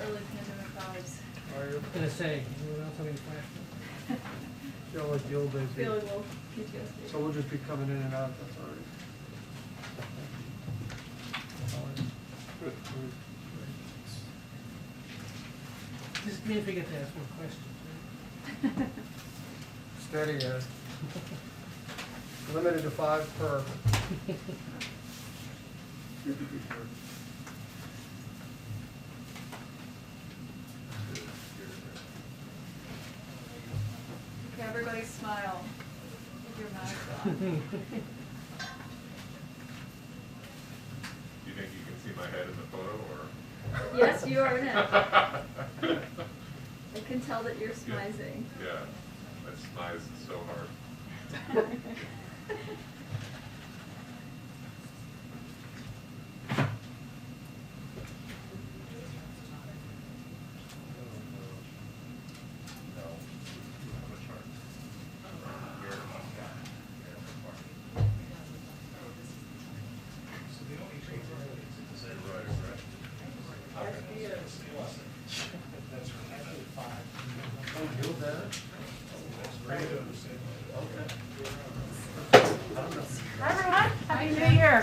early pandemic vibes. Are you? I was gonna say, anyone else have any questions? Feel like the old days. Feel a little PTSD. So we'll just be coming in and out, that's all right. Good. Just means we get to ask more questions, right? Steady, limited to 5 per. Okay, everybody smile with your mask on. Do you think you can see my head in the photo, or? Yes, you are in it. I can tell that you're smizing. Yeah, I smize so hard. Hi everyone, Happy New Year.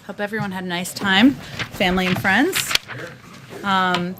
Hope everyone had a nice time, family and friends.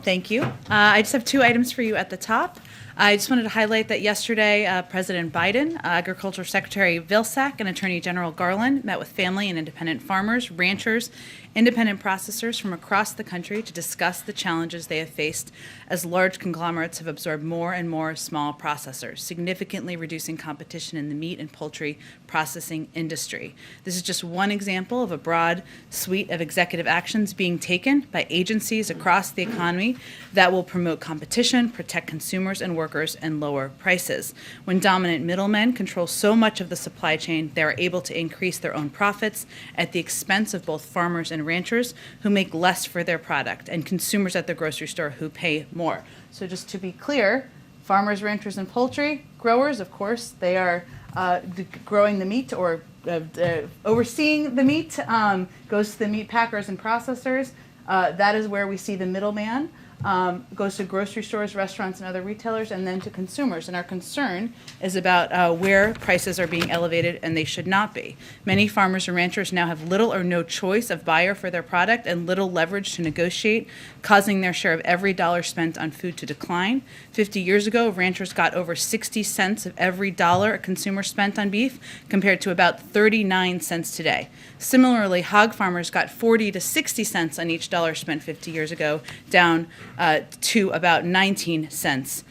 Thank you. I just have 2 items for you at the top. I just wanted to highlight that yesterday, President Biden, Agriculture Secretary Vilsack, and Attorney General Garland met with family and independent farmers, ranchers, independent processors from across the country to discuss the challenges they have faced as large conglomerates have absorbed more and more small processors, significantly reducing competition in the meat and poultry processing industry. This is just one example of a broad suite of executive actions being taken by agencies across the economy that will promote competition, protect consumers and workers, and lower prices. When dominant middlemen control so much of the supply chain, they are able to increase their own profits at the expense of both farmers and ranchers who make less for their product, and consumers at the grocery store who pay more. So just to be clear, farmers, ranchers, and poultry growers, of course, they are growing the meat or overseeing the meat, goes to the meat packers and processors. That is where we see the middleman. Goes to grocery stores, restaurants, and other retailers, and then to consumers. And our concern is about where prices are being elevated, and they should not be. Many farmers and ranchers now have little or no choice of buyer for their product and little leverage to negotiate, causing their share of every dollar spent on food to decline. 50 years ago, ranchers got over 60 cents of every dollar a consumer spent on beef, compared to about 39 cents today. Similarly, hog farmers got 40 to 60 cents on each dollar spent 50 years ago, down to about 19 cents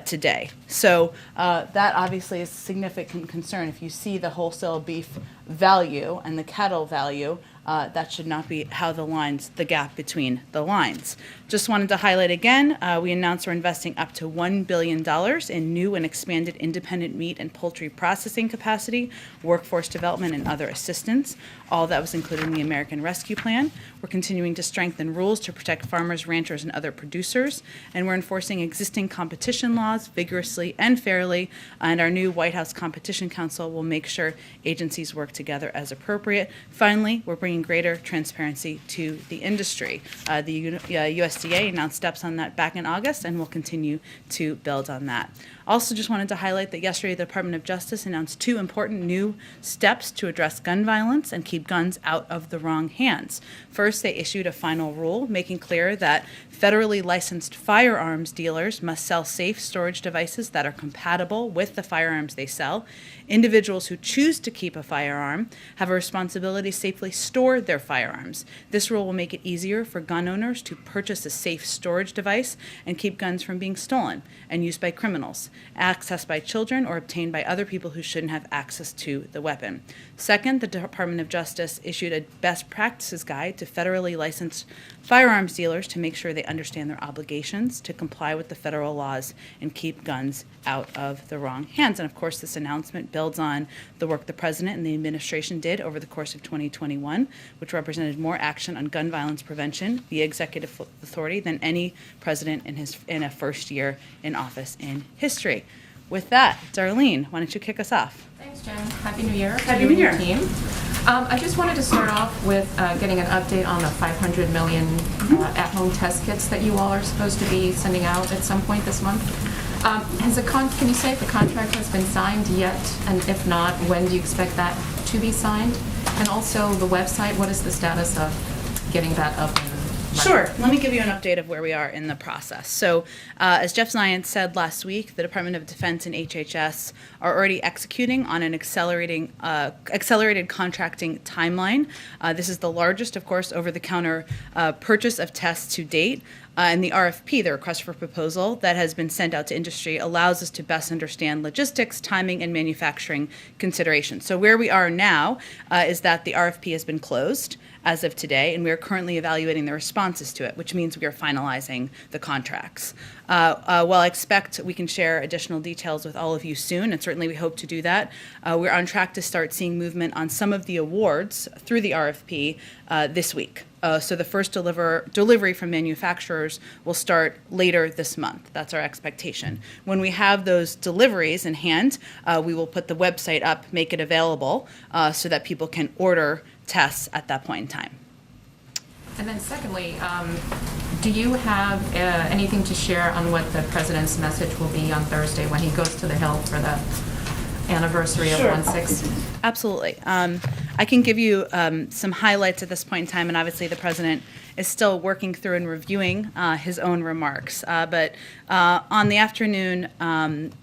today. So that obviously is a significant concern. If you see the wholesale beef value and the cattle value, that should not be how the gap between the lines. Just wanted to highlight again, we announced we're investing up to $1 billion in new and expanded independent meat and poultry processing capacity, workforce development, and other assistance. All that was included in the American Rescue Plan. We're continuing to strengthen rules to protect farmers, ranchers, and other producers, and we're enforcing existing competition laws vigorously and fairly, and our new White House Competition Council will make sure agencies work together as appropriate. Finally, we're bringing greater transparency to the industry. The USDA announced steps on that back in August, and we'll continue to build on that. Also, just wanted to highlight that yesterday the Department of Justice announced 2 important new steps to address gun violence and keep guns out of the wrong hands. First, they issued a final rule making clear that federally licensed firearms dealers must sell safe storage devices that are compatible with the firearms they sell. Individuals who choose to keep a firearm have a responsibility to safely store their firearms. This rule will make it easier for gun owners to purchase a safe storage device and keep guns from being stolen and used by criminals, accessed by children, or obtained by other people who shouldn't have access to the weapon. Second, the Department of Justice issued a best practices guide to federally licensed firearms dealers to make sure they understand their obligations to comply with the federal laws and keep guns out of the wrong hands. And of course, this announcement builds on the work the President and the administration did over the course of 2021, which represented more action on gun violence prevention via executive authority than any president in a first year in office in history. With that, Darlene, why don't you kick us off? Thanks, Jen. Happy New Year. Happy New Year. Team. I just wanted to start off with getting an update on the 500 million at-home test kits that you all are supposed to be sending out at some point this month. Can you say if the contract has been signed yet? And if not, when do you expect that to be signed? And also the website, what is the status of getting that up and running? Sure. Let me give you an update of where we are in the process. So, as Jeff Zients said last week, the Department of Defense and HHS are already executing on an accelerated contracting timeline. This is the largest, of course, over-the-counter purchase of tests to date. And the RFP, the request for proposal, that has been sent out to industry allows us to best understand logistics, timing, and manufacturing considerations. So where we are now is that the RFP has been closed as of today, and we are currently evaluating the responses to it, which means we are finalizing the contracts. While I expect we can share additional details with all of you soon, and certainly we hope to do that, we're on track to start seeing movement on some of the awards through the RFP this week. So the first delivery from manufacturers will start later this month. That's our expectation. When we have those deliveries in hand, we will put the website up, make it available, so that people can order tests at that point in time. And then secondly, do you have anything to share on what the president's message will be on Thursday when he goes to the Hill for the anniversary of 1/6? Absolutely. I can give you some highlights at this point in time, and obviously the president is still working through and reviewing his own remarks. But on the afternoon,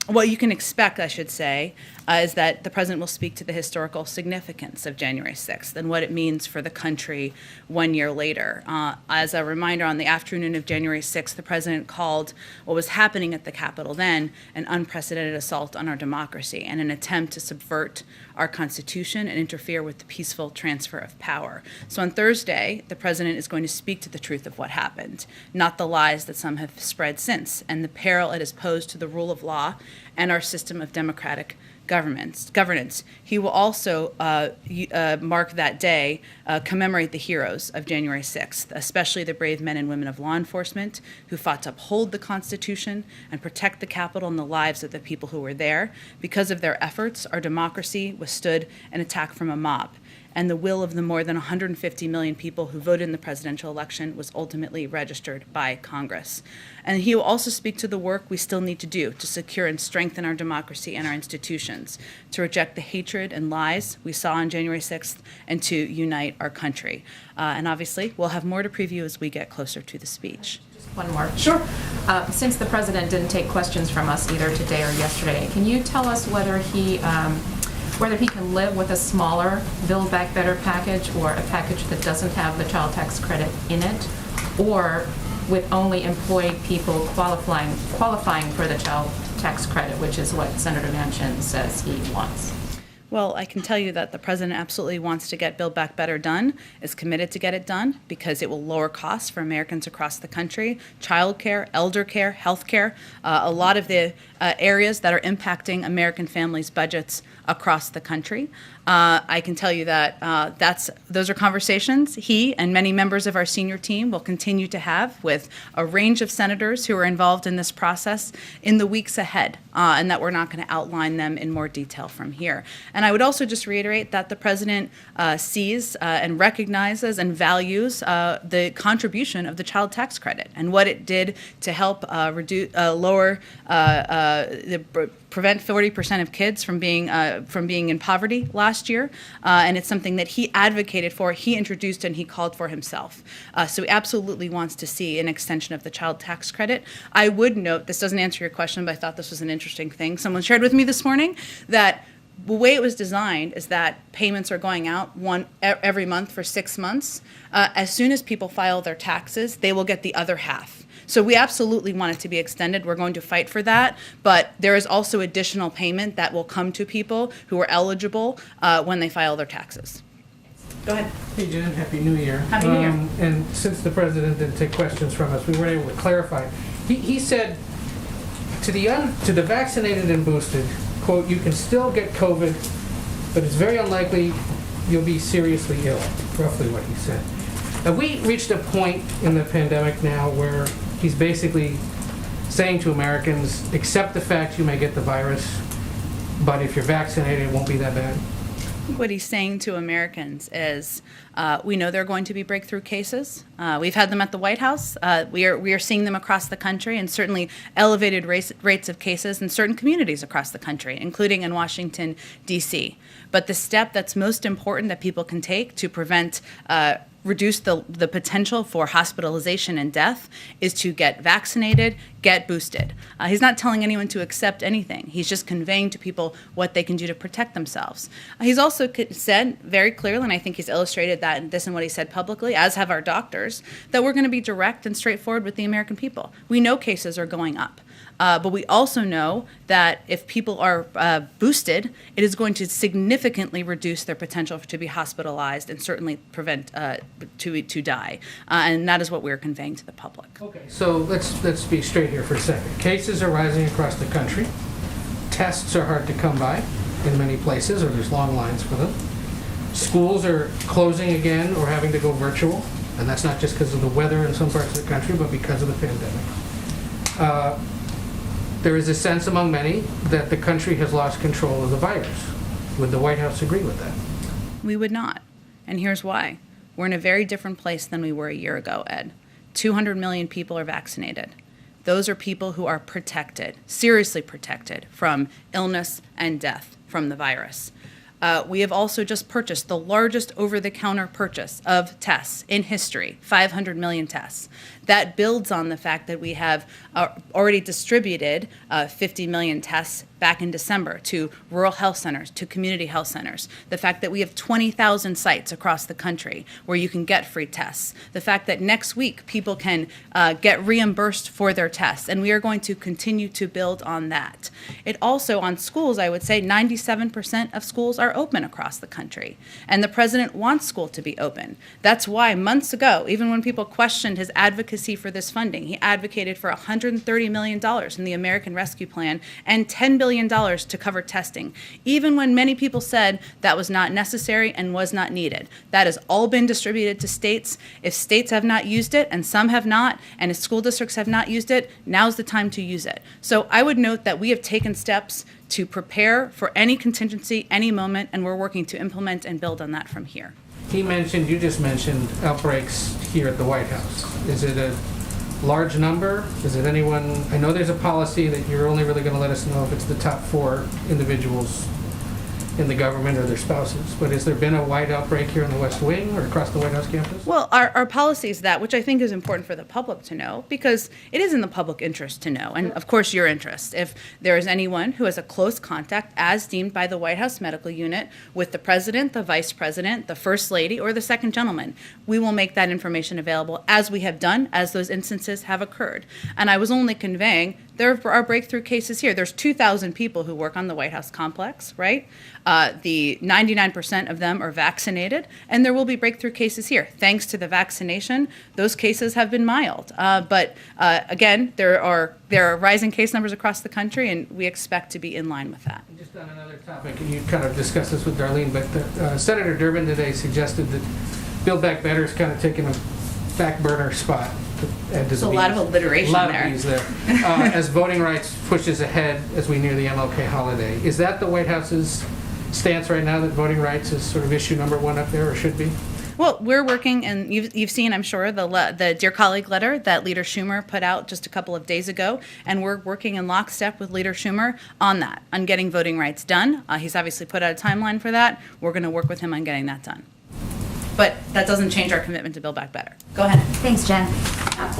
what you can expect, I should say, is that the president will speak to the historical significance of January 6th and what it means for the country 1 year later. As a reminder, on the afternoon of January 6th, the president called what was happening at the Capitol then an unprecedented assault on our democracy and an attempt to subvert our Constitution and interfere with the peaceful transfer of power. So on Thursday, the president is going to speak to the truth of what happened, not the lies that some have spread since, and the peril it has posed to the rule of law and our system of democratic governance. He will also mark that day, commemorate the heroes of January 6th, especially the brave men and women of law enforcement who fought to uphold the Constitution and protect the Capitol and the lives of the people who were there. Because of their efforts, our democracy withstood an attack from a mob, and the will of the more than 150 million people who voted in the presidential election was ultimately registered by Congress. And he will also speak to the work we still need to do to secure and strengthen our democracy and our institutions, to reject the hatred and lies we saw on January 6th, and to unite our country. And obviously, we'll have more to preview as we get closer to the speech. Just one more. Sure. Since the president didn't take questions from us either today or yesterday, can you tell us whether he can live with a smaller Build Back Better package or a package that doesn't have the child tax credit in it, or with only employed people qualifying for the child tax credit, which is what Senator Manchin says he wants? Well, I can tell you that the president absolutely wants to get Build Back Better done, is committed to get it done because it will lower costs for Americans across the country, child care, elder care, health care, a lot of the areas that are impacting American families' budgets across the country. I can tell you that those are conversations he and many members of our senior team will continue to have with a range of senators who are involved in this process in the weeks ahead, and that we're not going to outline them in more detail from here. And I would also just reiterate that the president sees and recognizes and values the contribution of the child tax credit and what it did to help prevent 40% of kids from being in poverty last year, and it's something that he advocated for, he introduced, and he called for himself. So he absolutely wants to see an extension of the child tax credit. I would note, this doesn't answer your question, but I thought this was an interesting thing. Someone shared with me this morning that the way it was designed is that payments are going out every month for 6 months. As soon as people file their taxes, they will get the other half. So we absolutely want it to be extended. We're going to fight for that. But there is also additional payment that will come to people who are eligible when they file their taxes. Go ahead. Hey, Jen, Happy New Year. Happy New Year. And since the president didn't take questions from us, we weren't able to clarify. He said to the vaccinated and boosted, quote, you can still get COVID, but it's very unlikely you'll be seriously ill, roughly what he said. Have we reached a point in the pandemic now where he's basically saying to Americans, accept the fact you may get the virus, but if you're vaccinated, it won't be that bad? think what he's saying to Americans is, we know there are going to be breakthrough cases. We've had them at the White House. We are seeing them across the country, and certainly elevated rates of cases in certain communities across the country, including in Washington, D.C. But the step that's most important that people can take to prevent reduce the potential for hospitalization and death is to get vaccinated, get boosted. He's not telling anyone to accept anything. He's just conveying to people what they can do to protect themselves. He's also said very clearly, and I think he's illustrated that in what he said publicly, as have our doctors, that we're going to be direct and straightforward with the American people. We know cases are going up. But we also know that if people are boosted, it is going to significantly reduce their potential to be hospitalized and certainly prevent to die. And that is what we're conveying to the public. Okay, so let's be straight here for a second. Cases are rising across the country. Tests are hard to come by in many places, or there's long lines for them. Schools are closing again or having to go virtual, and that's not just because of the weather in some parts of the country, but because of the pandemic. There is a sense among many that the country has lost control of the virus. Would the White House agree with that? We would not. And here's why. We're in a very different place than we were a year ago, Ed. 200 million people are vaccinated. Those are people who are protected, seriously protected from illness and death from the virus. We have also just purchased the largest over-the-counter purchase of tests in history, 500 million tests. That builds on the fact that we have already distributed 50 million tests back in December to rural health centers, to community health centers. The fact that we have 20,000 sites across the country where you can get free tests. The fact that next week people can get reimbursed for their tests, and we are going to continue to build on that. It also, on schools, I would say 97% of schools are open across the country, and the president wants school to be open. That's why months ago, even when people questioned his advocacy for this funding, he advocated for $130 million in the American Rescue Plan and $10 billion to cover testing, even when many people said that was not necessary and was not needed. That has all been distributed to states. If states have not used it, and some have not, and if school districts have not used it, now's the time to use it. So I would note that we have taken steps to prepare for any contingency, any moment, and we're working to implement and build on that from here. You just mentioned outbreaks here at the White House. Is it a large number? Is it anyone? I know there's a policy that you're only really going to let us know if it's the top 4 individuals in the government or their spouses, but has there been a wide outbreak here in the West Wing or across the White House campus? Well, our policy is that, which I think is important for the public to know, because it is in the public interest to know, and of course your interest. If there is anyone who has a close contact, as deemed by the White House Medical Unit, with the president, the vice president, the first lady, or the second gentleman, we will make that information available, as we have done, as those instances have occurred. And I was only conveying there are breakthrough cases here. There's 2,000 people who work on the White House complex, right? The 99% of them are vaccinated, and there will be breakthrough cases here. Thanks to the vaccination, those cases have been mild. But again, there are rising case numbers across the country, and we expect to be in line with that. Just on another topic, and you kind of discussed this with Darlene, but Senator Durbin today suggested that Build Back Better is kind of taking a back burner spot. There's a lot of alliteration there. A lot of these there. As voting rights pushes ahead as we near the MLK holiday. Is that the White House's stance right now, that voting rights is sort of issue number 1 up there, or should be? Well, we're working, and you've seen, I'm sure, the Dear Colleague letter that Leader Schumer put out just a couple of days ago, and we're working in lockstep with Leader Schumer on that, on getting voting rights done. He's obviously put out a timeline for that. We're going to work with him on getting that done. But that doesn't change our commitment to Build Back Better. Go ahead. Thanks, Jen.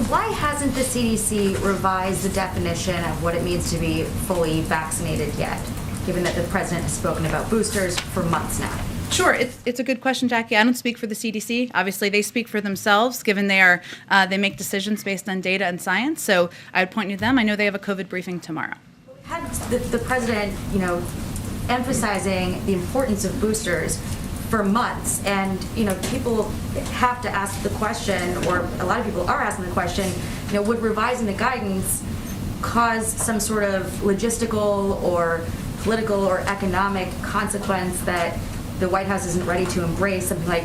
Why hasn't the CDC revised the definition of what it means to be fully vaccinated yet, given that the president has spoken about boosters for months now? Sure, it's a good question, Jackie. I don't speak for the CDC. Obviously, they speak for themselves, given they make decisions based on data and science. So I would point you to them. I know they have a COVID briefing tomorrow. Had the president, emphasizing the importance of boosters for months, and people have to ask the question, or a lot of people are asking the question, would revising the guidance cause some sort of logistical or political or economic consequence that the White House isn't ready to embrace, something like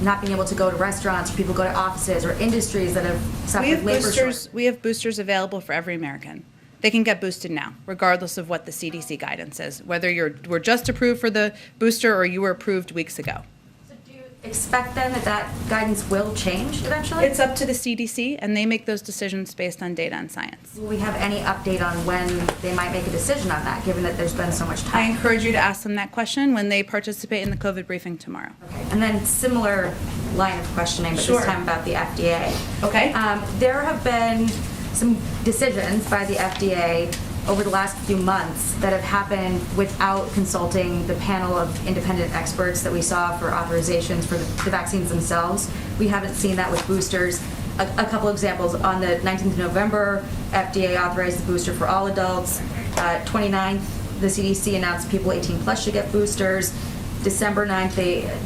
not being able to go to restaurants, or people go to offices, or industries that have suffered labor shortages? We have boosters available for every American. they can get boosted now, regardless of what the CDC guidance is, whether were just approved for the booster or you were approved weeks ago. So do you expect then that guidance will change eventually? It's up to the CDC, and they make those decisions based on data and science. Will we have any update on when they might make a decision on that, given that there's been so much I time? encourage you to ask them that question when they participate in the COVID briefing tomorrow. Okay. And then similar line of questioning, but Sure. this time about the FDA. Okay. There have been some decisions by the FDA over the last few months that have happened without consulting the panel of independent experts that we saw for authorizations for the vaccines themselves. We haven't seen that with boosters. A couple examples, on the 19th of November, FDA authorized the booster for all adults. 29th, the CDC announced people 18 plus should get boosters. December 9th,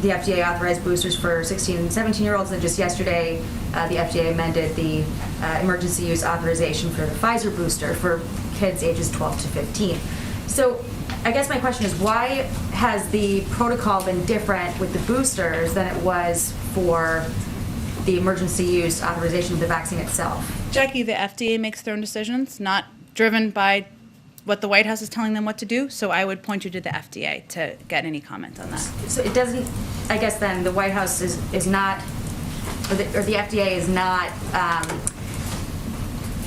the FDA authorized boosters for 16 and 17-year-olds, and just yesterday, the FDA amended the emergency use authorization for the Pfizer booster for kids ages 12 to 15. So I guess my question is, why has the protocol been different with the boosters than it was for the emergency use authorization of the vaccine itself? Jackie, the FDA makes their own decisions, not driven by what the White House is telling them what to do, so I would point you to the FDA to get any comment on that. So it doesn't, I guess then the White House is not, or the FDA is not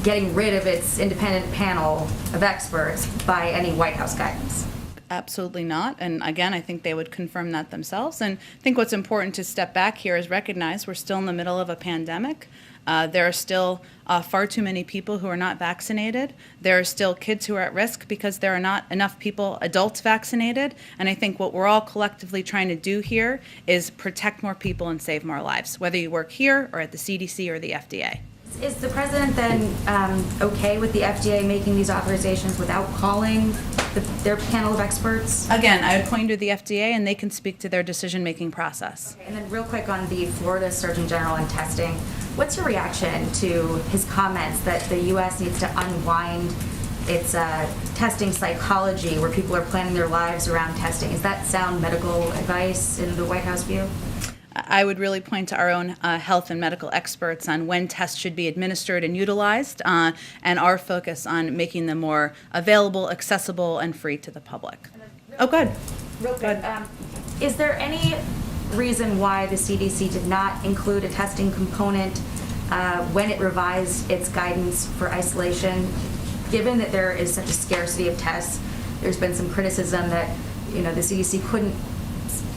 getting rid of its independent panel of experts by any White House guidance? Absolutely not. And again, I think they would confirm that themselves. And I think what's important to step back here is recognize we're still in the middle of a pandemic. There are still far too many people who are not vaccinated. There are still kids who are at risk because there are not enough people, adults, vaccinated. And I think what we're all collectively trying to do here is protect more people and save more lives, whether you work here or at the CDC or the FDA. Is the president then okay with the FDA making these authorizations without calling their panel of experts? Again, I would point you to the FDA, and they can speak to their decision-making process. Okay, and then real quick on the Florida Surgeon General and testing, what's your reaction to his comments that the U.S. needs to unwind its testing psychology where people are planning their lives around testing? Is that sound medical advice in the White House view? I would really point to our own health and medical experts on when tests should be administered and utilized, and our focus on making them more available, accessible, and free to the public. Oh, good. Real quick, is there any reason why the CDC did not include a testing component when it revised its guidance for isolation? Given that there is such a scarcity of tests, there's been some criticism that, the CDC couldn't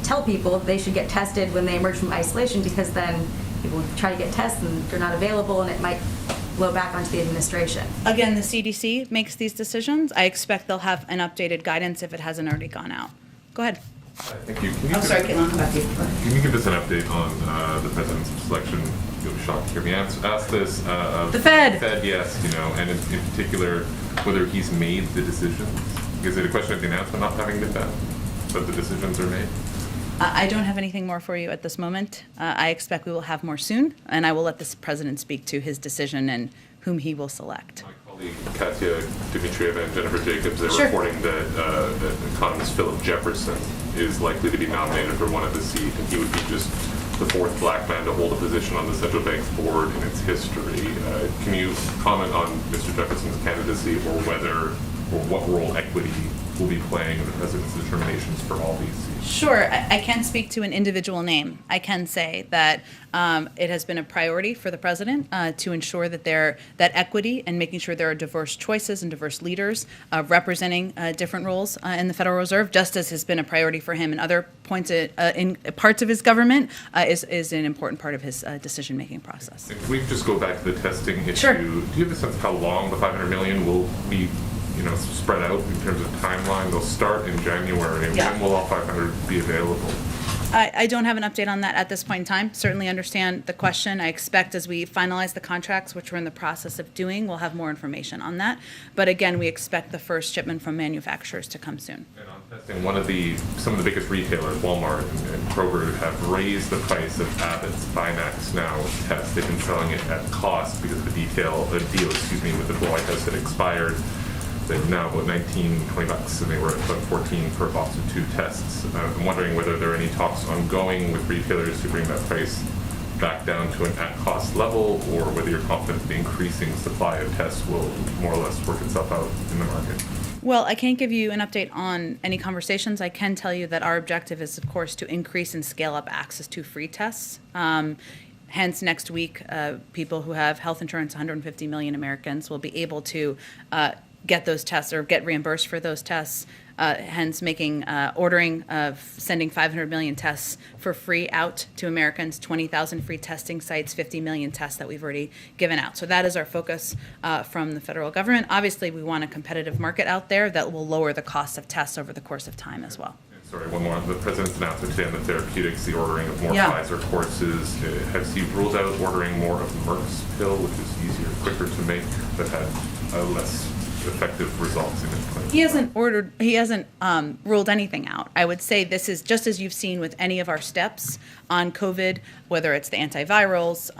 tell people they should get tested when they emerge from isolation, because then people try to get tests and they're not available, and it might blow back onto the administration. Again, the CDC makes these decisions. I expect they'll have an updated guidance if it hasn't already gone out. Go ahead. Thank you. I'm sorry, Caitlin, how about you? Can you give us an update on the president's selection? You'll be shocked to hear me ask this. The Fed. Fed, yes, and in particular, whether he's made the decisions. Is it a question of the announcement not having been done, but the decisions are made? I don't have anything more for you at this moment. I expect we will have more soon, and I will let the president speak to his decision and whom he will select. My colleague Katya Dmitrieva and Jennifer Jacobs are Sure. reporting that economist Philip Jefferson is likely to be nominated for one of the seats, and he would be just the fourth black man to hold a position on the central bank's board in its history. Can you comment on Mr. Jefferson's candidacy, or what role equity will be playing in the president's determinations for all these seats? Sure. I can't speak to an individual name. I can say that it has been a priority for the president to ensure that that equity and making sure there are diverse choices and diverse leaders representing different roles in the Federal Reserve, just as has been a priority for him in other points in parts of his government, is an important part of his decision-making process. If we just go back to the testing issue, Sure. do you have a sense of how long the $500 million will be spread out in terms of timeline? They'll start in January, and Yeah. when will all 500 be available? I don't have an update on that at this point in time. Certainly understand the question. I expect as we finalize the contracts, which we're in the process of doing, we'll have more information on that. But again, we expect the first shipment from manufacturers to come soon. And on testing, some of the biggest retailers, Walmart and Kroger, have raised the price of Abbott's Binax Now test. They've been selling it at cost because the deal with the White House had expired. They've now about $19, $20, and they were at about $14 per box of 2 tests. I'm wondering whether there are any talks ongoing with retailers to bring that price back down to an at-cost level, or whether you're confident the increasing supply of tests will more or less work itself out in the market. Well, I can't give you an update on any conversations. I can tell you that our objective is, of course, to increase and scale up access to free tests. Hence, next week, people who have health insurance, 150 million Americans, will be able to get those tests or get reimbursed for those tests. Hence, sending 500 million tests for free out to Americans, 20,000 free testing sites, 50 million tests that we've already given out. So that is our focus from the federal government. Obviously, we want a competitive market out there that will lower the cost of tests over the course of time as well. Sorry, one more. The president's announcement today on the therapeutics, the ordering of more Yeah. Pfizer courses. Has he ruled out ordering more of Merck's pill, which is easier, quicker to make, but had less effective results in it? He hasn't ruled anything out. I would say this is just as you've seen with any of our steps on COVID, whether it's the antivirals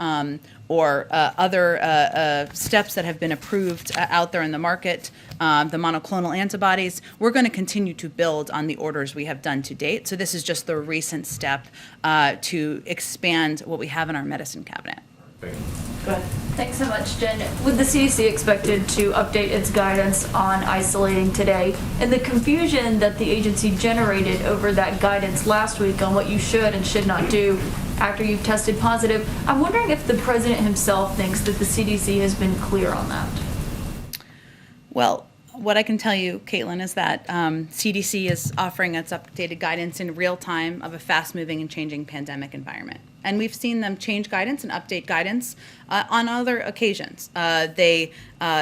or other steps that have been approved out there in the market, the monoclonal antibodies. We're going to continue to build on the orders we have done to date. So this is just the recent step to expand what we have in our medicine cabinet. Thank you. Go ahead. Thanks so much, Jen. With the CDC expected to update its guidance on isolating today, and the confusion that the agency generated over that guidance last week on what you should and should not do after you've tested positive, I'm wondering if the president himself thinks that the CDC has been clear on that. Well, what I can tell you, Caitlin, is that CDC is offering its updated guidance in real time of a fast-moving and changing pandemic environment. And we've seen them change guidance and update guidance on other occasions. They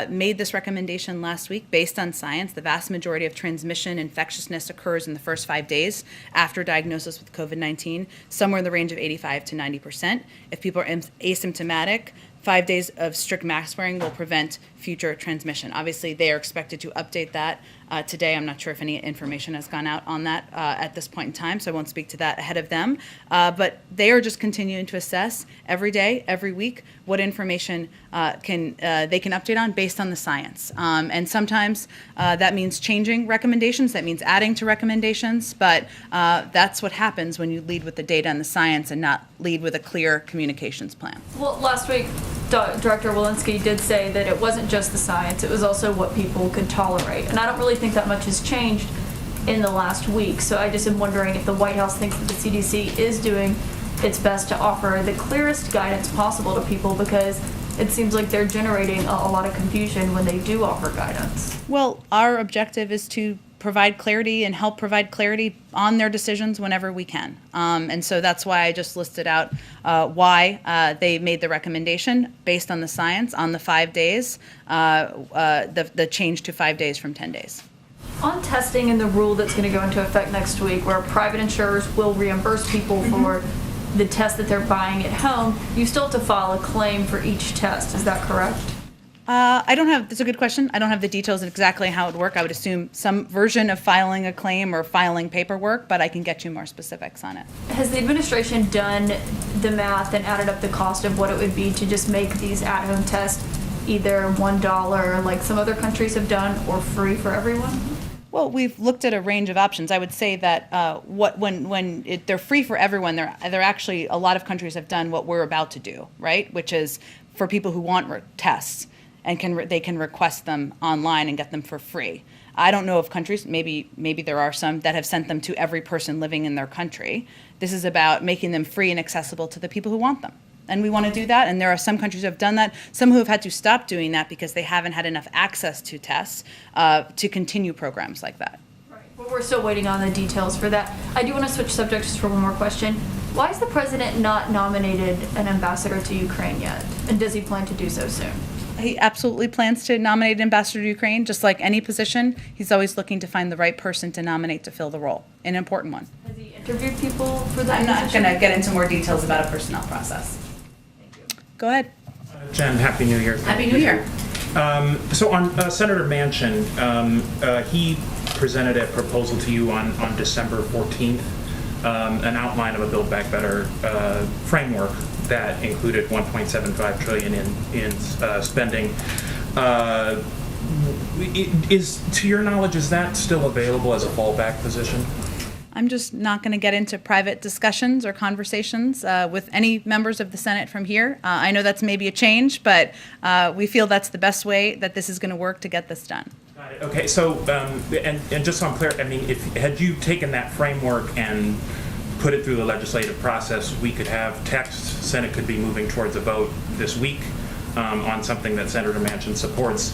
made this recommendation last week based on science. The vast majority of transmission infectiousness occurs in the first 5 days after diagnosis with COVID-19, somewhere in the range of 85 to 90%. If people are asymptomatic, 5 days of strict mask wearing will prevent future transmission. Obviously, they are expected to update that today. I'm not sure if any information has gone out on that at this point in time, so I won't speak to that ahead of them. But they are just continuing to assess every day, every week, what information they can update on based on the science. And sometimes that means changing recommendations, that means adding to recommendations, but that's what happens when you lead with the data and the science and not lead with a clear communications plan. Well, last week, Director Walensky did say that it wasn't just the science, it was also what people could tolerate. And I don't really think that much has changed in the last week. So I just am wondering if the White House thinks that the CDC is doing its best to offer the clearest guidance possible to people, because it seems like they're generating a lot of confusion when they do offer guidance. Well, our objective is to provide clarity and help provide clarity on their decisions whenever we can. And so that's why I just listed out why they made the recommendation based on the science on the 5 days, the change to 5 days from 10 days. On testing and the rule that's going to go into effect next week, where private insurers will reimburse people for the test that they're buying at home, you still have to file a claim for each test. Is that correct? That's a good question. I don't have the details of exactly how it would work. I would assume some version of filing a claim or filing paperwork, but I can get you more specifics on it. Has the administration done the math and added up the cost of what it would be to just make these at-home tests either $1 like some other countries have done, or free for everyone? Well, we've looked at a range of options. I would say that they're free for everyone, they're actually, a lot of countries have done what we're about to do, right? Which is for people who want tests, and they can request them online and get them for free. I don't know of countries, maybe there are some, that have sent them to every person living in their country. This is about making them free and accessible to the people who want them. And we want to do that, and there are some countries who have done that, some who have had to stop doing that because they haven't had enough access to tests to continue programs like that. Right. Well, we're still waiting on the details for that. I do want to switch subjects just for one more question. Why has the president not nominated an ambassador to Ukraine yet? And does he plan to do so soon? He absolutely plans to nominate an ambassador to Ukraine. Just like any position, he's always looking to find the right person to nominate to fill the role, an important one. Has he interviewed people for that I'm not position? going to get into more details about a personnel process. Thank you. Go ahead. Jen, Happy New Year. Happy New Year. So on Senator Manchin, he presented a proposal to you on December 14th, an outline of a Build Back Better framework that included $1.75 trillion in spending. To your knowledge, is that still available as a fallback position? I'm just not going to get into private discussions or conversations with any members of the Senate from here. I know that's maybe a change, but we feel that's the best way that this is going to work to get this done. Got it. Okay, so, and just so I'm clear, I mean, had you taken that framework and put it through the legislative process, we could have text, Senate could be moving towards a vote this week on something that Senator Manchin supports.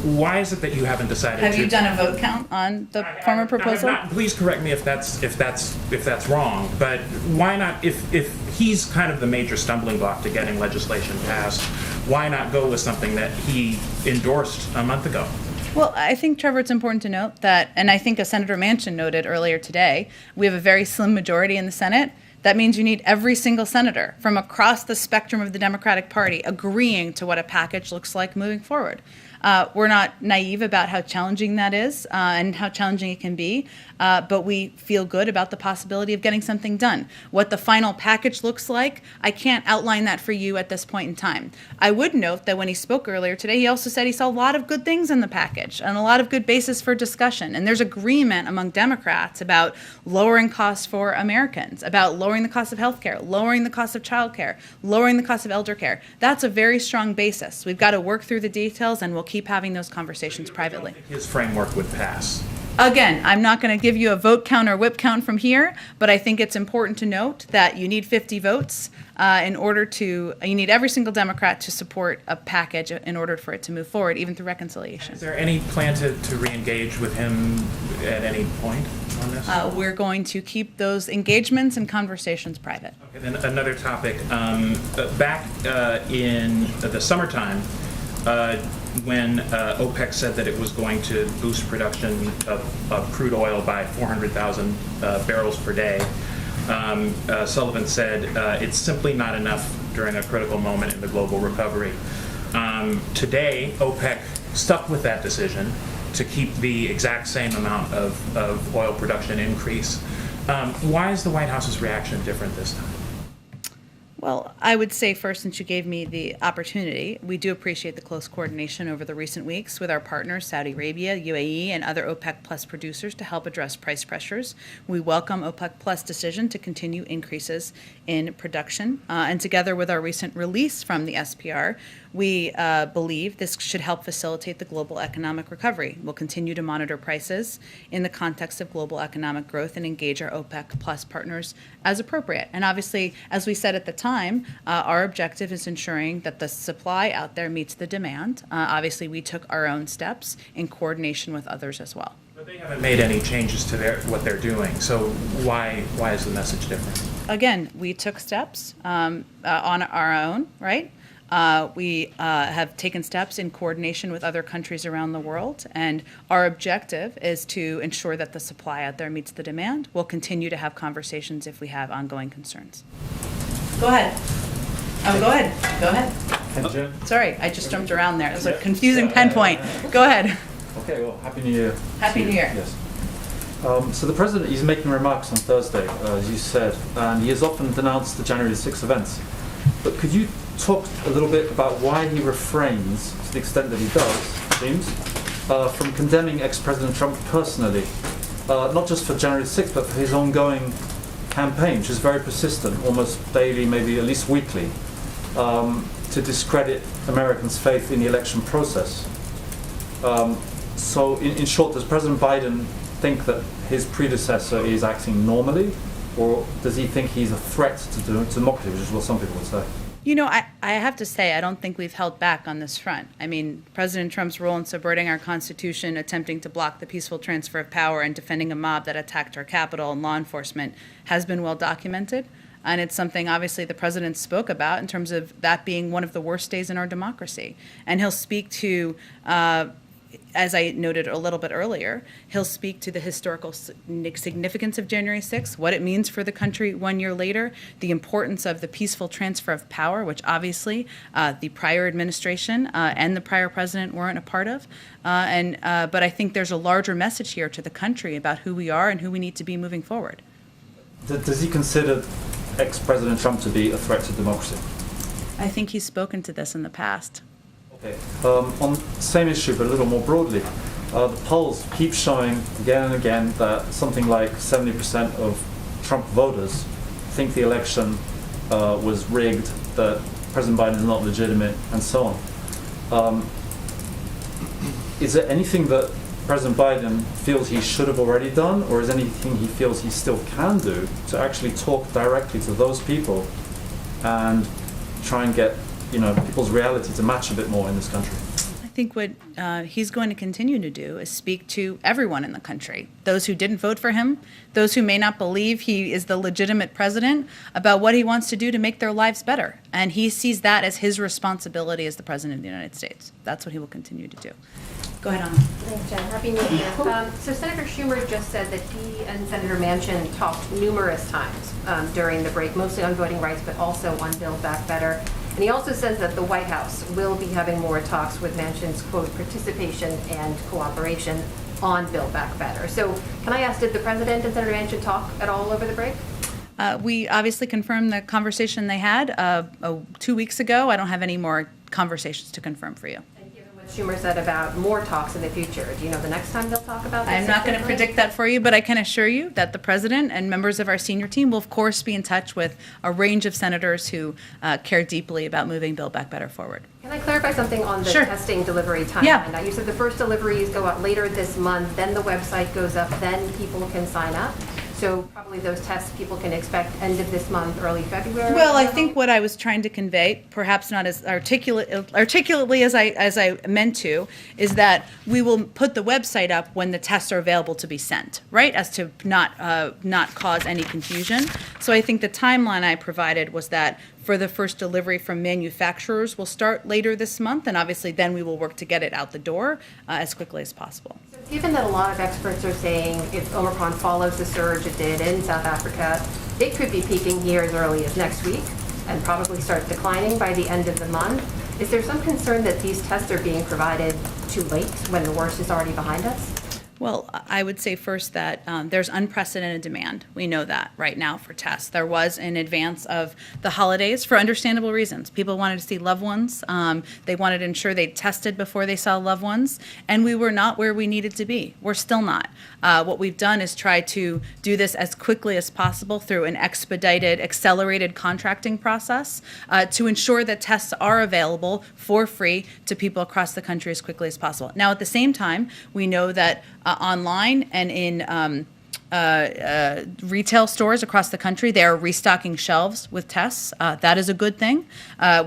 Why is it that you haven't decided to? Have you done a vote count on the former proposal? I have not. Please correct me if that's wrong. But why not? If he's kind of the major stumbling block to getting legislation passed, why not go with something that he endorsed a month ago? Well, I think, Trevor, it's important to note that, and I think as Senator Manchin noted earlier today, we have a very slim majority in the Senate. That means you need every single senator from across the spectrum of the Democratic Party agreeing to what a package looks like moving forward. We're not naive about how challenging that is and how challenging it can be, but we feel good about the possibility of getting something done. What the final package looks like, I can't outline that for you at this point in time. I would note that when he spoke earlier today, he also said he saw a lot of good things in the package and a lot of good basis for discussion. And there's agreement among Democrats about lowering costs for Americans, about lowering the cost of health care, lowering the cost of child care, lowering the cost of elder care. That's a very strong basis. We've got to work through the details, and we'll keep having those conversations privately. I don't think his framework would pass. Again, I'm not going to give you a vote count or whip count from here, but I think it's important to note that you need 50 votes you need every single Democrat to support a package in order for it to move forward, even through reconciliation. Is there any plan to re-engage with him at any point on this? We're going to keep those engagements and conversations private. Okay, then another topic. Back in the summertime, when OPEC said that it was going to boost production of crude oil by 400,000 barrels per day, Sullivan said it's simply not enough during a critical moment in the global recovery. Today, OPEC stuck with that decision to keep the exact same amount of oil production increase. Why is the White House's reaction different this time? Well, I would say first, since you gave me the opportunity, we do appreciate the close coordination over the recent weeks with our partners, Saudi Arabia, UAE, and other OPEC Plus producers to help address price pressures. We welcome OPEC Plus' decision to continue increases in production. And together with our recent release from the SPR, we believe this should help facilitate the global economic recovery. We'll continue to monitor prices in the context of global economic growth and engage our OPEC Plus partners as appropriate. And obviously, as we said at the time, our objective is ensuring that the supply out there meets the demand. Obviously, we took our own steps in coordination with others as well. But they haven't made any changes to what they're doing, so why is the message different? Again, we took steps on our own, right? We have taken steps in coordination with other countries around the world, and our objective is to ensure that the supply out there meets the demand. We'll continue to have conversations if we have ongoing concerns. Go ahead. Oh, go ahead. Go ahead. Thank you. Sorry, I just jumped around there. It was a confusing pen point. Go ahead. Okay, well, Happy New Year. Happy New Year. Yes. So the President, he's making remarks on Thursday, as you said, and he has often denounced the January 6 events. But could you talk a little bit about why he refrains, to the extent that he does, it seems, from condemning ex-President Trump personally, not just for January 6th, but for his ongoing campaign, which is very persistent, almost daily, maybe at least weekly, to discredit Americans' faith in the election process. So in short, does President Biden think that his predecessor is acting normally, or does he think he's a threat to democracy, which is what some people would say? You know, I have to say, I don't think we've held back on this front. I mean, President Trump's role in subverting our Constitution, attempting to block the peaceful transfer of power, and defending a mob that attacked our Capitol and law enforcement has been well documented. And it's something, obviously, the president spoke about in terms of that being one of the worst days in our democracy. And he'll speak to, as I noted a little bit earlier, he'll speak to the historical significance of January 6th, what it means for the country 1 year later, the importance of the peaceful transfer of power, which obviously the prior administration and the prior president weren't a part of. But I think there's a larger message here to the country about who we are and who we need to be moving forward. Does he consider ex-President Trump to be a threat to democracy? I think he's spoken to this in the past. Okay. On the same issue, but a little more broadly, the polls keep showing again and again that something like 70% of Trump voters think the election was rigged, that President Biden is not legitimate, and so on. Is there anything that President Biden feels he should have already done, or is anything he feels he still can do to actually talk directly to those people and try and get, people's reality to match a bit more in this country? I think what he's going to continue to do is speak to everyone in the country, those who didn't vote for him, those who may not believe he is the legitimate president, about what he wants to do to make their lives better. And he sees that as his responsibility as the president of the United States. That's what he will continue to do. Go ahead, Anna. Thanks, Jen. Happy New Year. So Senator Schumer just said that he and Senator Manchin talked numerous times during the break, mostly on voting rights, but also on Build Back Better. And he also says that the White House will be having more talks with Manchin's, quote, participation and cooperation on Build Back Better. So can I ask, did the president and Senator Manchin talk at all over the break? We obviously confirmed the conversation they had 2 weeks ago. I don't have any more conversations to confirm for you. Schumer said about more talks in the future. Do you know the next time they'll talk about this? I'm not going to predict that for you, but I can assure you that the president and members of our senior team will, of course, be in touch with a range of senators who care deeply about moving Build Back Better forward. Can I clarify something on the Sure. testing delivery timeline? Yeah. Now, you said the first deliveries go out later this month, then the website goes up, then people can sign up. So probably those tests people can expect end of this month, early February? Well, I think what I was trying to convey, perhaps not as articulately as I meant to, is that we will put the website up when the tests are available to be sent, right? As to not cause any confusion. So I think the timeline I provided was that for the first delivery from manufacturers will start later this month, and obviously then we will work to get it out the door as quickly as possible. So given that a lot of experts are saying if Omicron follows the surge it did in South Africa, it could be peaking here as early as next week and probably start declining by the end of the month. Is there some concern that these tests are being provided too late when the worst is already behind us? Well, I would say first that there's unprecedented demand. We know that right now for tests. There was in advance of the holidays for understandable reasons. People wanted to see loved ones. They wanted to ensure they tested before they saw loved ones. And we were not where we needed to be. We're still not. What we've done is try to do this as quickly as possible through an expedited, accelerated contracting process to ensure that tests are available for free to people across the country as quickly as possible. Now, at the same time, we know that online and in retail stores across the country, they are restocking shelves with tests. That is a good thing.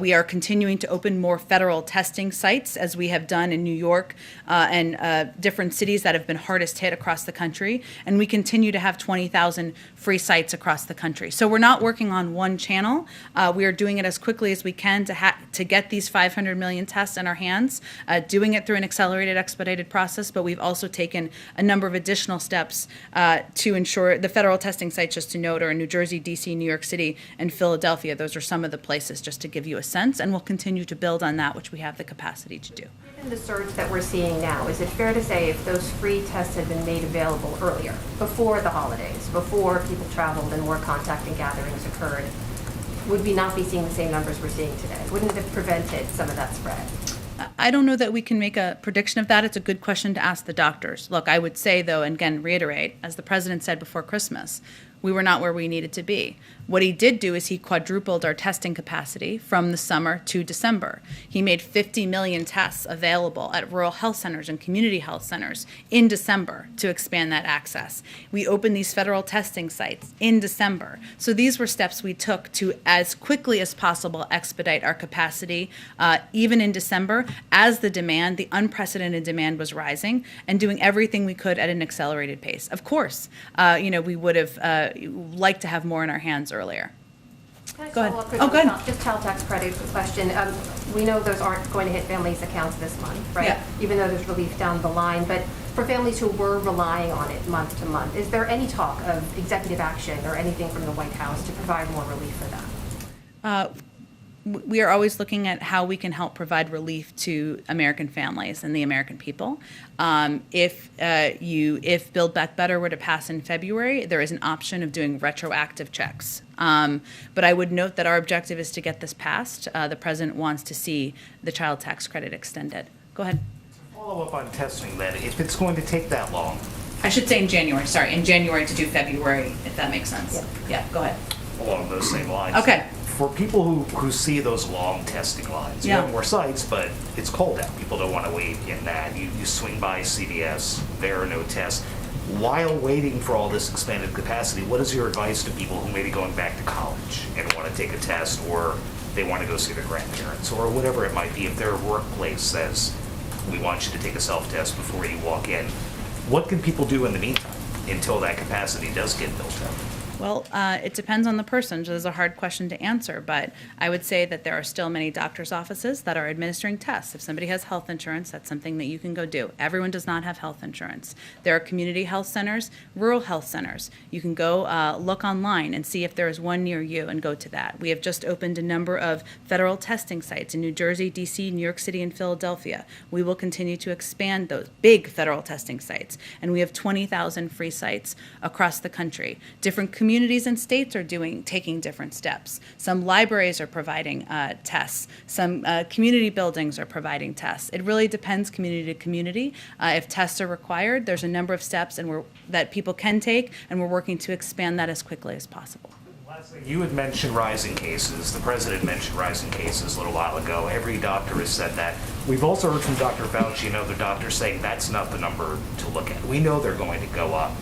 We are continuing to open more federal testing sites, as we have done in New York and different cities that have been hardest hit across the country. And we continue to have 20,000 free sites across the country. So we're not working on one channel. We are doing it as quickly as we can to get these 500 million tests in our hands, doing it through an accelerated, expedited process. But we've also taken a number of additional steps to ensure the federal testing sites, just to note, are in New Jersey, D.C., New York City, and Philadelphia. Those are some of the places, just to give you a sense, and we'll continue to build on that, which we have the capacity to do. Given the surge that we're seeing now, is it fair to say if those free tests had been made available earlier, before the holidays, before people traveled and more contact and gatherings occurred, would we not be seeing the same numbers we're seeing today? Wouldn't it have prevented some of that spread? I don't know that we can make a prediction of that. It's a good question to ask the doctors. Look, I would say, though, and again, reiterate, as the president said before Christmas, we were not where we needed to be. What he did do is he quadrupled our testing capacity from the summer to December. He made 50 million tests available at rural health centers and community health centers in December to expand that access. We opened these federal testing sites in December. So these were steps we took to, as quickly as possible, expedite our capacity, even in December, as the unprecedented demand was rising, and doing everything we could at an accelerated pace. Of course, we would have liked to have more in our hands earlier. Can I Go ahead. follow up Oh, go ahead. Just child tax credit question. We know those aren't going to hit families' accounts this month, right? Yeah. Even though there's relief down the line. But for families who were relying on it month to month, is there any talk of executive action or anything from the White House to provide more relief for them? We are always looking at how we can help provide relief to American families and the American people. If Build Back Better were to pass in February, there is an option of doing retroactive checks. But I would note that our objective is to get this passed. The president wants to see the child tax credit extended. Go ahead. Follow up on testing then, if it's going to take that long. I should say in January, sorry, in January to do February, if that makes sense. Yeah, go ahead. Along those same lines. Okay. For people who see those long testing lines, you Yeah. have more sites, but it's cold out. People don't want to wait in that. You swing by CVS, there are no tests. While waiting for all this expanded capacity, what is your advice to people who may be going back to college and want to take a test, or they want to go see their grandparents, or whatever it might be? If their workplace says, we want you to take a self-test before you walk in, what can people do in the meantime until that capacity does get built up? Well, it depends on the person, so it's a hard question to answer, but I would say that there are still many doctor's offices that are administering tests. If somebody has health insurance, that's something that you can go do. Everyone does not have health insurance. There are community health centers, rural health centers. You can go look online and see if there is one near you and go to that. We have just opened a number of federal testing sites in New Jersey, DC, New York City, and Philadelphia. We will continue to expand those big federal testing sites, and we have 20,000 free sites across the country. Different communities and states are taking different steps. Some libraries are providing tests. Some community buildings are providing tests. It really depends community to community. If tests are required, there's a number of steps that people can take, and we're working to expand that as quickly as possible. Lastly, you had mentioned rising cases. The president mentioned rising cases a little while ago. Every doctor has said that. We've also heard from Dr. Fauci and other doctors saying that's not the number to look at. We know they're going to go up,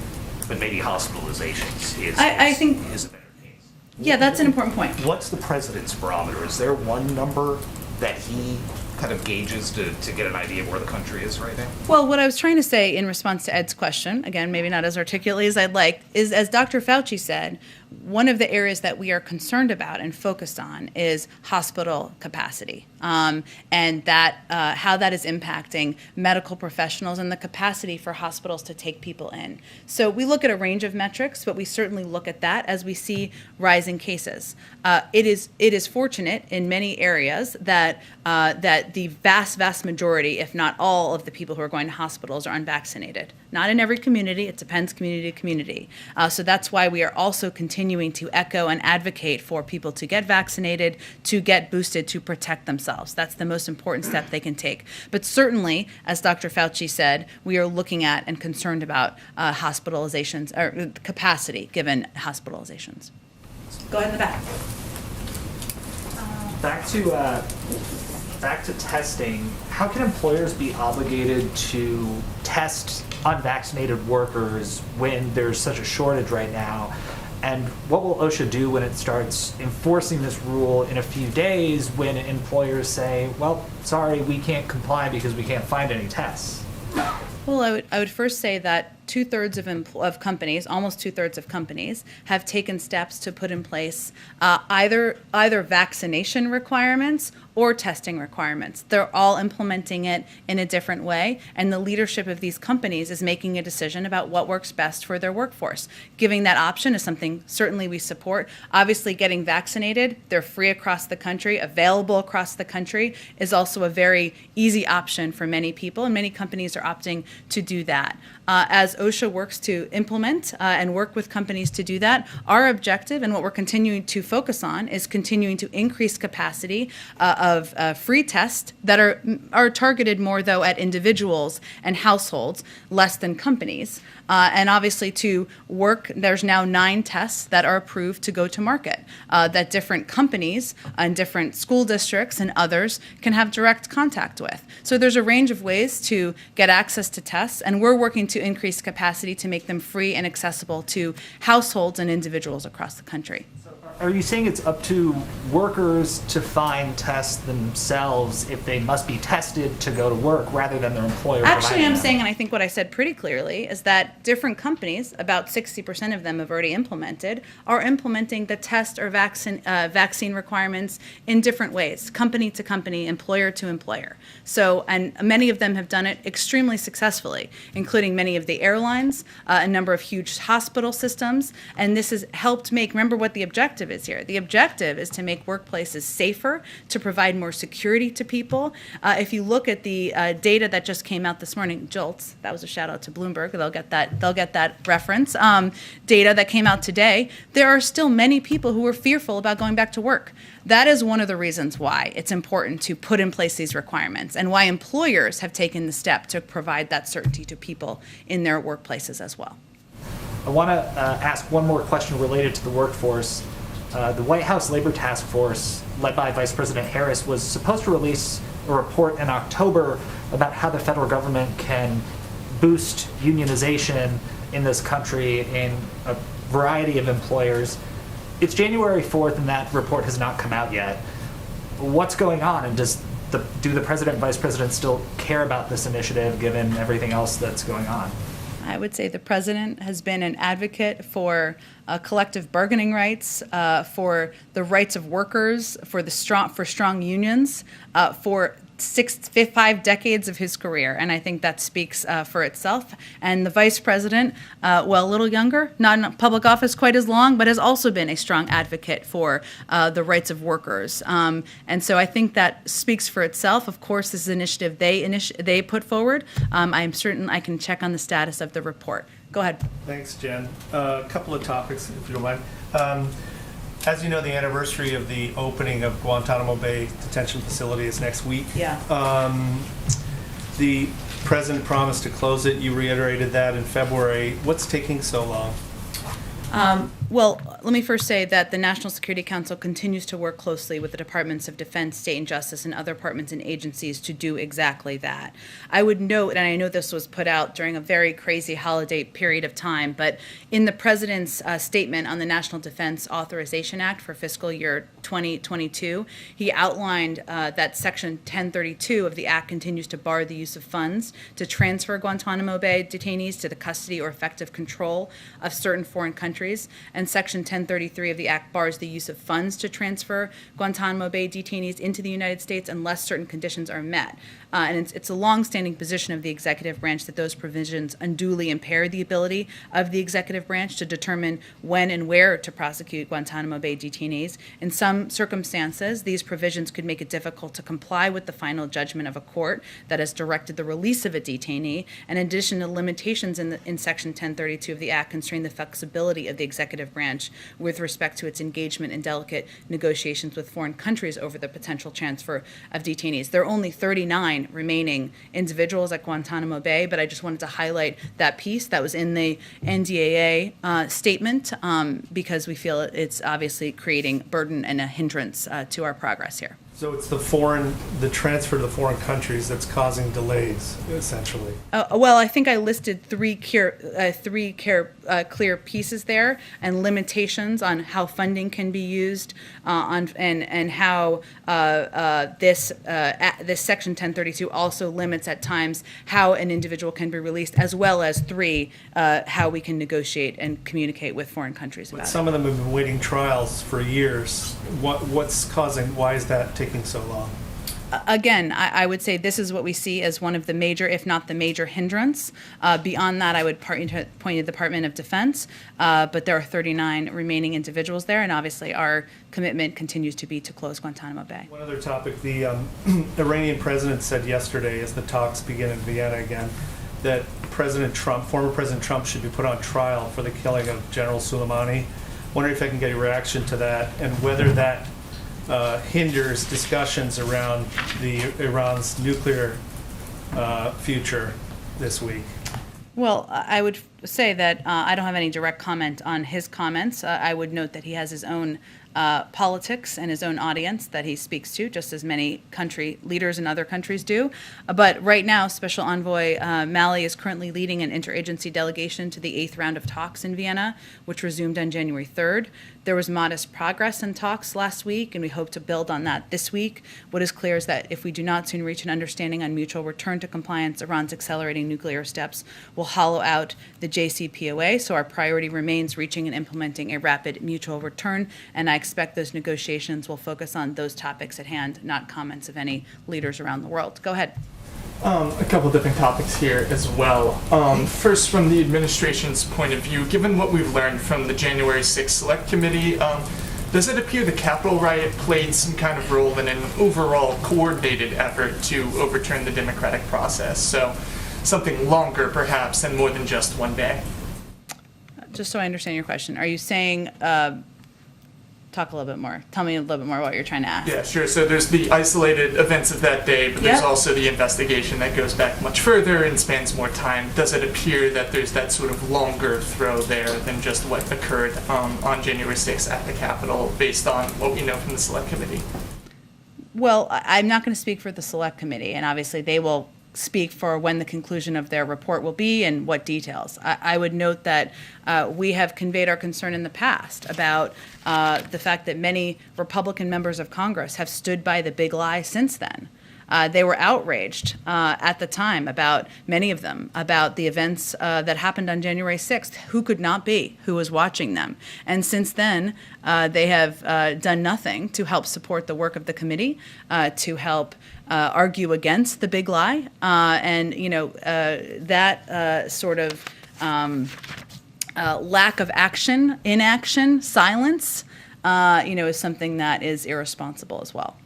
but maybe hospitalizations is I think, is a better case. yeah, that's an important point. What's the president's barometer? Is there one number that he kind of gauges to get an idea of where the country is right now? Well, what I was trying to say in response to Ed's question, again, maybe not as articulately as I'd like, is as Dr. Fauci said, one of the areas that we are concerned about and focused on is hospital capacity, and that how that is impacting medical professionals and the capacity for hospitals to take people in. So we look at a range of metrics, but we certainly look at that as we see rising cases. It is fortunate in many areas that the vast majority, if not all, of the people who are going to hospitals are unvaccinated. Not in every community, it depends community to community. So that's why we are also continuing to echo and advocate for people to get vaccinated, to get boosted, to protect themselves. That's the most important step they can take. But certainly, as Dr. Fauci said, we are looking at and concerned about hospitalizations, or capacity given hospitalizations. Go ahead in the back. Back to testing, how can employers be obligated to test unvaccinated workers when there's such a shortage right now? And what will OSHA do when it starts enforcing this rule in a few days when employers say, well, sorry, we can't comply because we can't find any tests? Well, I would first say that two-thirds of companies, almost two-thirds of companies, have taken steps to put in place either vaccination requirements or testing requirements. They're all implementing it in a different way, and the leadership of these companies is making a decision about what works best for their workforce. Giving that option is something certainly we support. Obviously, getting vaccinated, they're free across the country, available across the country, is also a very easy option for many people, and many companies are opting to do that. As OSHA works to implement and work with companies to do that, our objective and what we're continuing to focus on is continuing to increase capacity of free tests that are targeted more, though, at individuals and households, less than companies. And obviously to work, there's now 9 tests that are approved to go to market that different companies and different school districts and others can have direct contact with. So there's a range of ways to get access to tests, and we're working to increase capacity to make them free and accessible to households and individuals across the country. Are you saying it's up to workers to find tests themselves if they must be tested to go to work rather than their employer Actually, providing I'm them? saying, and I think what I said pretty clearly, is that different companies, about 60% of them have already implemented, are implementing the test or vaccine requirements in different ways, company to company, employer to employer. So, and many of them have done it extremely successfully, including many of the airlines, a number of huge hospital systems, and this has helped make, remember what the objective objective is here. The objective is to make workplaces safer, to provide more security to people. If you look at the data that just came out this morning, JOLTS, that was a shout out to Bloomberg, they'll get that reference, data that came out today, there are still many people who are fearful about going back to work. That is one of the reasons why it's important to put in place these requirements and why employers have taken the step to provide that certainty to people in their workplaces as well. I want to ask one more question related to the workforce. The White House Labor Task Force, led by Vice President Harris, was supposed to release a report in October about how the federal government can boost unionization in this country in a variety of employers. It's January 4th and that report has not come out yet. What's going on, and do the president and vice president still care about this initiative given everything else that's going on? I would say the president has been an advocate for collective bargaining rights, for the rights of workers, for strong unions, for 5 decades of his career, and I think that speaks for itself. And the vice president, well, a little younger, not in public office quite as long, but has also been a strong advocate for the rights of workers. And so I think that speaks for itself. Of course, this is an initiative they put forward. I'm certain I can check on the status of the report. Go ahead. Thanks, Jen. A couple of topics, if you don't mind. As you know, the anniversary of the opening of Guantanamo Bay detention facility is next week. Yeah. The president promised to close it. You reiterated that in February. What's taking so long? Well, let me first say that the National Security Council continues to work closely with the Departments of Defense, State and Justice, and other departments and agencies to do exactly that. I would note, and I know this was put out during a very crazy holiday period of time, but in the President's statement on the National Defense Authorization Act for fiscal year 2022, he outlined that Section 1032 of the Act continues to bar the use of funds to transfer Guantanamo Bay detainees to the custody or effective control of certain foreign countries. And Section 1033 of the Act bars the use of funds to transfer Guantanamo Bay detainees into the United States unless certain conditions are met. And it's a longstanding position of the executive branch that those provisions unduly impair the ability of the executive branch to determine when and where to prosecute Guantanamo Bay detainees. In some circumstances, these provisions could make it difficult to comply with the final judgment of a court that has directed the release of a detainee. And in addition to limitations in Section 1032 of the Act constrain the flexibility of the executive branch with respect to its engagement in delicate negotiations with foreign countries over the potential transfer of detainees. There are only 39 remaining individuals at Guantanamo Bay, but I just wanted to highlight that piece that was in the NDAA statement because we feel it's obviously creating burden and a hindrance to our progress here. So it's the transfer to the foreign countries that's causing delays, essentially. Well, I think I listed three clear pieces there, and limitations on how funding can be used, and how this Section 1032 also limits at times how an individual can be released, as well as how we can negotiate and communicate with foreign countries about it. Some of them have been waiting trials for years. Why is that taking so long? Again, I would say this is what we see as one of the major, if not the major hindrance. Beyond that, I would point to the Department of Defense, but there are 39 remaining individuals there, and obviously our commitment continues to be to close Guantanamo Bay. One other topic, the Iranian president said yesterday, as the talks begin in Vienna again, that former President Trump should be put on trial for the killing of General Soleimani. Wondering if I can get a reaction to that, and whether that hinders discussions around Iran's nuclear future this week. Well, I would say that I don't have any direct comment on his comments. I would note that he has his own politics and his own audience that he speaks to, just as many country leaders in other countries do. But right now, Special Envoy Malley is currently leading an interagency delegation to the 8th round of talks in Vienna, which resumed on January 3rd. There was modest progress in talks last week, and we hope to build on that this week. What is clear is that if we do not soon reach an understanding on mutual return to compliance, Iran's accelerating nuclear steps will hollow out the JCPOA, so our priority remains reaching and implementing a rapid mutual return, and I expect those negotiations will focus on those topics at hand, not comments of any leaders around the world. Go ahead. A couple different topics here as well. First, from the administration's point of view, given what we've learned from the January 6th Select Committee, does it appear the Capitol riot played some kind of role in an overall coordinated effort to overturn the democratic process? So something longer, perhaps, than more than just one day. Just so I understand your question, are you saying, talk a little bit more, tell me a little bit more what you're trying to ask. Yeah, sure. So there's the isolated events of that day, but there's Yep. also the investigation that goes back much further and spans more time. Does it appear that there's that sort of longer throw there than just what occurred on January 6th at the Capitol, based on what we know from the Select Committee? Well, I'm not going to speak for the Select Committee, and obviously they will speak for when the conclusion of their report will be and what details. I would note that we have conveyed our concern in the past about the fact that many Republican members of Congress have stood by the big lie since then. They were outraged at the time, about many of them, about the events that happened on January 6th. Who could not be? Who was watching them? And since then, they have done nothing to help support the work of the committee, to help argue against the big lie. And, you know, that sort of lack of action, inaction, silence, you know, is something that is irresponsible as well.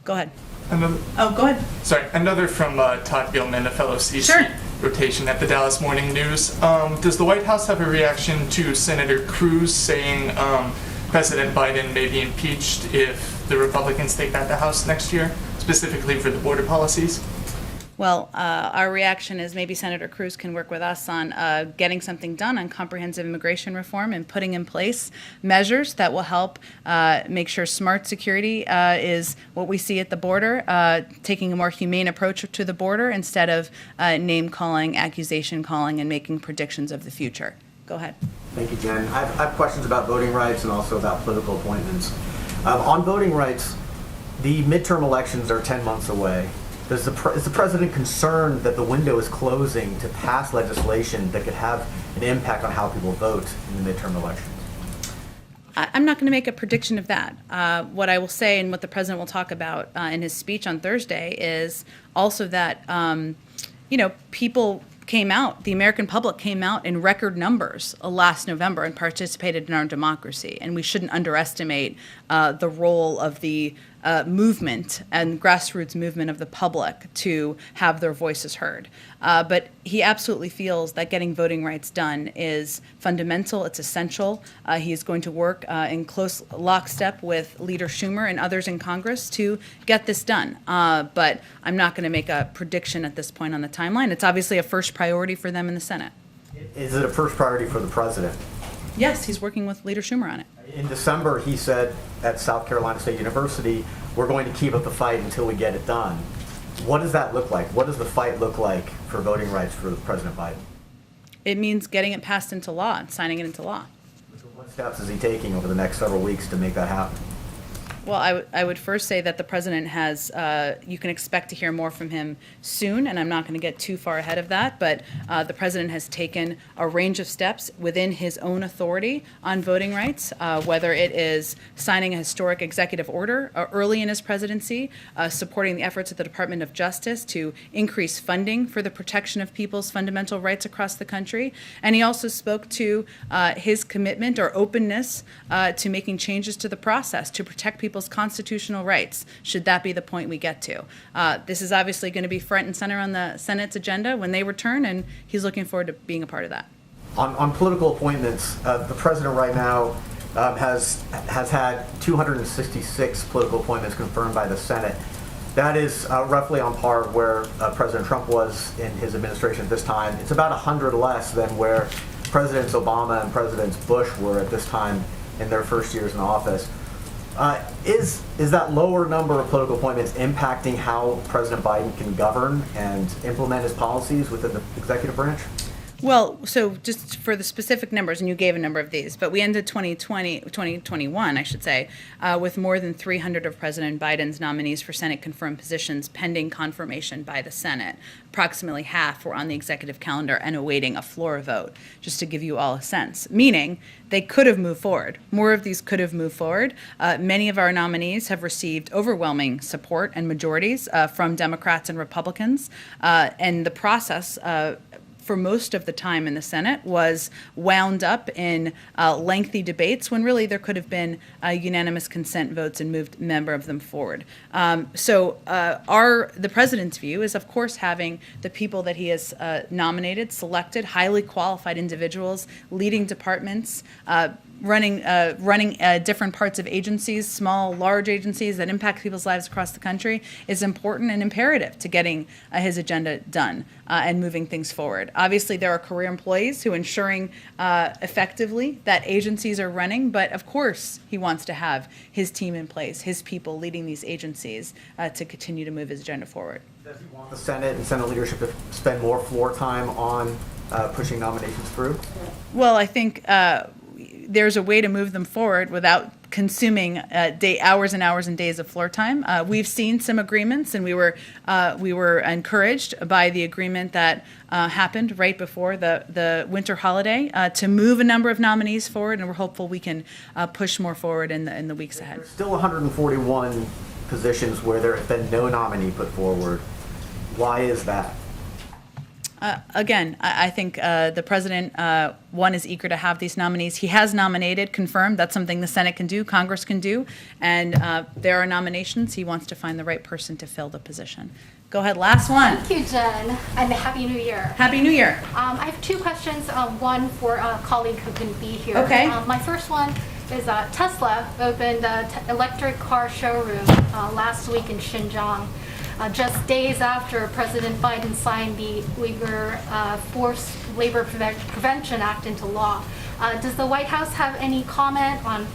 Go ahead. Oh, go ahead. Sorry, another from Todd Gilman, a fellow CC Sure. rotation at the Dallas Morning News. Does the White House have a reaction to Senator Cruz saying President Biden may be impeached if the Republicans take back the House next year, specifically for the border policies? Well, our reaction is maybe Senator Cruz can work with us on getting something done on comprehensive immigration reform and putting in place measures that will help make sure smart security is what we see at the border, taking a more humane approach to the border instead of name-calling, accusation-calling, and making predictions of the future. Go ahead. Thank you, Jen. I have questions about voting rights and also about political appointments. On voting rights, the midterm elections are 10 months away. Is the president concerned that the window is closing to pass legislation that could have an impact on how people vote in the midterm elections? I'm not going to make a prediction of that. What I will say, and what the president will talk about in his speech on Thursday, is also that, you know, people came out, the American public came out in record numbers last November and participated in our democracy. And we shouldn't underestimate the role of the movement and grassroots movement of the public to have their voices heard. But he absolutely feels that getting voting rights done is fundamental, it's essential. He is going to work in close lockstep with Leader Schumer and others in Congress to get this done. But I'm not going to make a prediction at this point on the timeline. It's obviously a first priority for them in the Senate. Is it a first priority for the president? Yes, he's working with Leader Schumer on it. In December, he said at South Carolina State University, we're going to keep up the fight until we get it done. What does that look like? What does the fight look like for voting rights for President Biden? It means getting it passed into law and signing it into law. What steps is he taking over the next several weeks to make that happen? Well, I would first say that the president has, you can expect to hear more from him soon, and I'm not going to get too far ahead of that, but the president has taken a range of steps within his own authority on voting rights, whether it is signing a historic executive order early in his presidency, supporting the efforts of the Department of Justice to increase funding for the protection of people's fundamental rights across the country, and he also spoke to his commitment or openness to making changes to the process to protect people's constitutional rights, should that be the point we get to. This is obviously going to be front and center on the Senate's agenda when they return, and he's looking forward to being a part of that. On political appointments, the president right now has had 266 political appointments confirmed by the Senate. That is roughly on par where President Trump was in his administration at this time. It's about 100 less than where Presidents Obama and Presidents Bush were at this time in their first years in office. Is that lower number of political appointments impacting how President Biden can govern and implement his policies within the executive branch? Well, so just for the specific numbers, and you gave a number of these, but we ended 2021, I should say, with more than 300 of President Biden's nominees for Senate confirmed positions pending confirmation by the Senate. Approximately half were on the executive calendar and awaiting a floor vote, just to give you all a sense. Meaning, they could have moved forward. More of these could have moved forward. Many of our nominees have received overwhelming support and majorities from Democrats and Republicans, and the process for most of the time in the Senate was wound up in lengthy debates when really there could have been unanimous consent votes and moved a member of them forward. The president's view is, of course, having the people that he has nominated, selected, highly qualified individuals, leading departments, running different parts of agencies, small, large agencies that impact people's lives across the country, is important and imperative to getting his agenda done and moving things forward. Obviously, there are career employees who are ensuring effectively that agencies are running, but of course, he wants to have his team in place, his people leading these agencies to continue to move his agenda forward. Does he want the Senate and Senate leadership to spend more floor time on pushing nominations through? Well, I think there's a way to move them forward without consuming hours and hours and days of floor time. We've seen some agreements, and we were encouraged by the agreement that happened right before the winter holiday to move a number of nominees forward, and we're hopeful we can push more forward in the weeks ahead. There's still 141 positions where there has been no nominee put forward. Why is that? Again, I think the president, one, is eager to have these nominees. He has nominated, confirmed. That's something the Senate can do, Congress can do. And there are nominations. He wants to find the right person to fill the position. Go ahead, last one. Thank you, Jen, and Happy New Year. Happy New Year. I have two questions, one for a colleague who can be here. Okay. My first one is Tesla opened an electric car showroom last week in Xinjiang. Just days after President Biden signed the Uyghur Forced Labor Prevention Act into law. Does the White House have any comment on,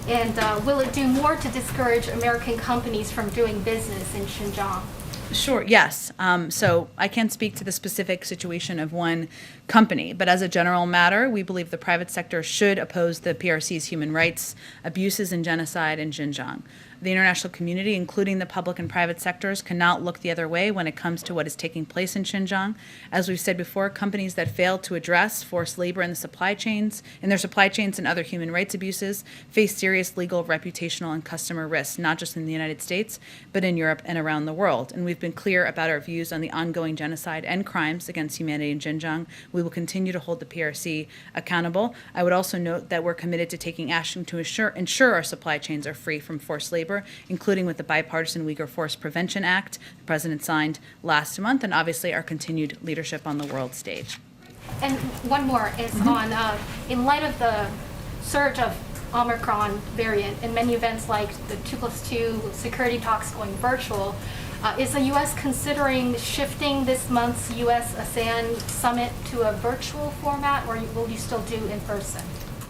and will it do more to discourage American companies from doing business in Xinjiang? Sure, yes. So I can't speak to the specific situation of one company, but as a general matter, we believe the private sector should oppose the PRC's human rights abuses and genocide in Xinjiang. The international community, including the public and private sectors, cannot look the other way when it comes to what is taking place in Xinjiang. As we've said before, companies that fail to address forced labor in their supply chains and other human rights abuses face serious legal, reputational, and customer risks, not just in the United States, but in Europe and around the world. And we've been clear about our views on the ongoing genocide and crimes against humanity in Xinjiang. We will continue to hold the PRC accountable. I would also note that we're committed to taking action to ensure our supply chains are free from forced labor, including with the bipartisan Uyghur Forced Prevention Act the President signed last month, and obviously our continued leadership on the world stage. And one more is on, in light of the surge of Omicron variant and many events like the 2+2 security talks going virtual, is the U.S. considering shifting this month's U.S.-ASEAN summit to a virtual format, or will you still do in person?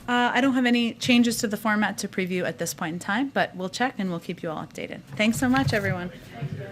I don't have any changes to the format to preview at this point in time, but we'll check and we'll keep you all updated. Thanks so much, everyone. Thank you.